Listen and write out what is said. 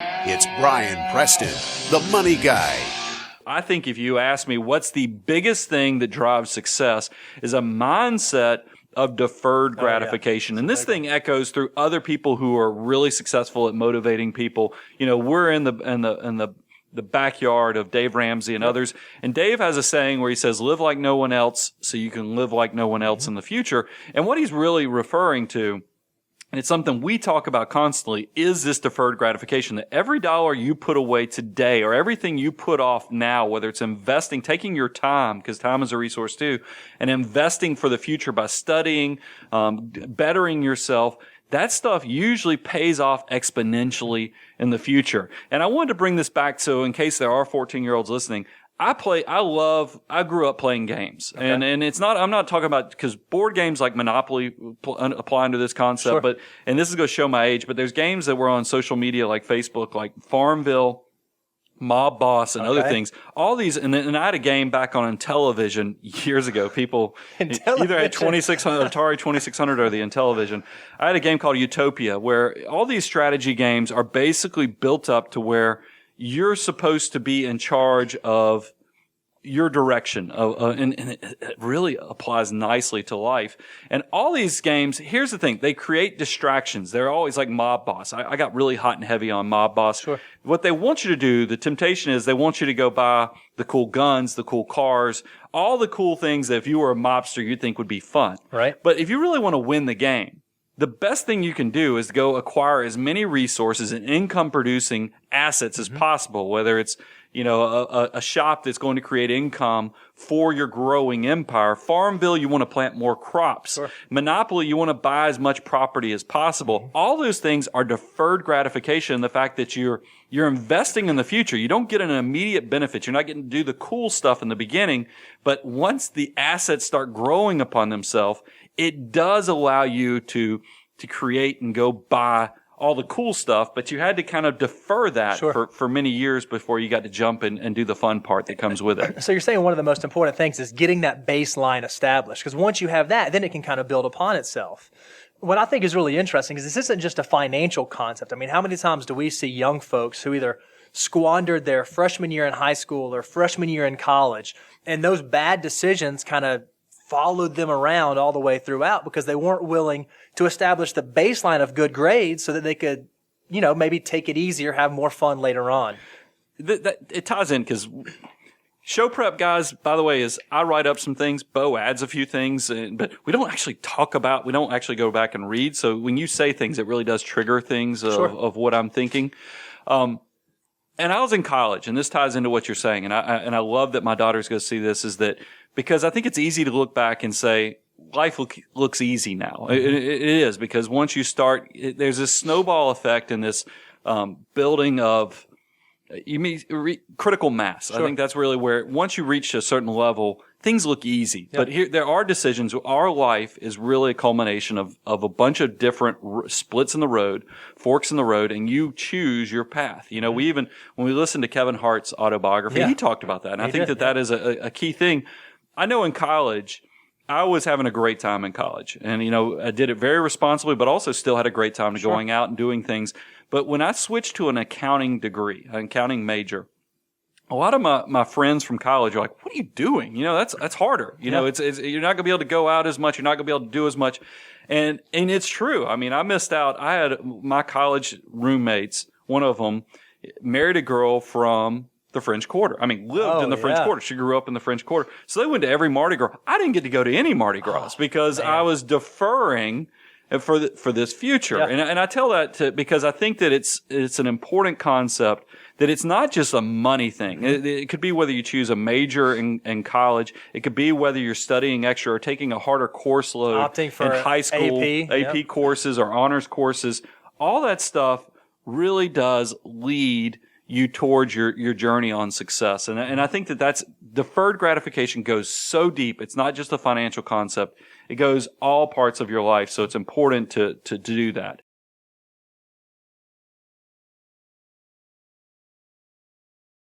It's Brian Preston, the money guy. I think if you ask me what's the biggest thing that drives success is a mindset of deferred gratification. And this thing echoes through other people who are really successful at motivating people. You know, we're in the backyard of Dave Ramsey and others. And Dave has a saying where he says, live like no one else so you can live like no one else in the future. And what he's really referring to, and it's something we talk about constantly, is this deferred gratification, that every dollar you put away today or everything you put off now, whether it's investing, taking your time, because time is a resource too, and investing for the future by studying, bettering yourself, that stuff usually pays off exponentially in the future. And I wanted to bring this back so in case there are 14-year-olds listening, I grew up playing games. Okay. And it's not, I'm not talking about, because board games like Monopoly apply under this concept, Sure. but, and this is going to show my age, but there's games that were on social media like Facebook, like Farmville, Mob Boss, and other things. All these, and I had a game back on Intellivision years ago. People either had 2600, Atari 2600 or the Intellivision. I had a game called Utopia where all these strategy games are basically built up to where you're supposed to be in charge of your direction, and it really applies nicely to life. And all these games, here's the thing, they create distractions. They're always like Mob Boss. I got really hot and heavy on Mob Boss. Sure. What they want you to do, the temptation is they want you to go buy the cool guns, the cool cars, all the cool things that if you were a mobster you'd think would be fun. Right. But if you really want to win the game, the best thing you can do is go acquire as many resources and income-producing assets as possible, whether it's, you know, a shop that's going to create income for your growing empire. Farmville, you want to plant more crops. Sure. Monopoly, you want to buy as much property as possible. All those things are deferred gratification, the fact that you're investing in the future. You don't get an immediate benefit. You're not getting to do the cool stuff in the beginning, but once the assets start growing upon themselves, it does allow you to create and go buy all the cool stuff, but you had to kind of defer that for many years before you got to jump and do the fun part that comes with it. So you're saying one of the most important things is getting that baseline established, because once you have that, then it can kind of build upon itself. What I think is really interesting is this isn't just a financial concept. I mean, how many times do we see young folks who either squandered their freshman year in high school or freshman year in college, and those bad decisions kind of followed them around all the way throughout because they weren't willing to establish the baseline of good grades so that they could, you know, maybe take it easier, have more fun later on. It ties in because show prep, guys, by the way, is I write up some things, Bo adds a few things, but we don't actually we don't actually go back and read. So when you say things, it really does trigger things of what I'm thinking. And I was in college, and this ties into what you're saying, and I love that my daughter's going to see this, is that because I think it's easy to look back and say, life looks easy now. It is, because once you start, there's this snowball effect and this building of critical mass. Sure. I think that's really where, once you reach a certain level, things look easy. Yep. But here, there are decisions. Our life is really a culmination of a bunch of different splits in the road, forks in the road, and you choose your path. You know, when we listened to Kevin Hart's autobiography, he talked about that. And I think that is a key thing. I know in college, I was having a great time in college. And, you know, I did it very responsibly, but also still had a great time going out and doing things. But when I switched to an accounting degree, an accounting major, a lot of my friends from college are like, what are you doing? You know, that's harder. You know, it's you're not going to be able to go out as much. You're not going to be able to do as much. And it's true. I mean, I missed out. I had my college roommates, one of them married a girl from the French Quarter. I mean, lived in the French Quarter. She grew up in the French Quarter. So they went to every Mardi Gras. I didn't get to go to any Mardi Gras because I was deferring for this future. Yeah. And I tell that because I think that it's an important concept, that it's not just a money thing. It could be whether you choose a major in college. It could be whether you're studying extra or taking a harder course load opting for in high school, AP courses or honors courses. All that stuff really does lead you towards your journey on success. And I think that's deferred gratification goes so deep. It's not just a financial concept. It goes all parts of your life. So it's important to do that.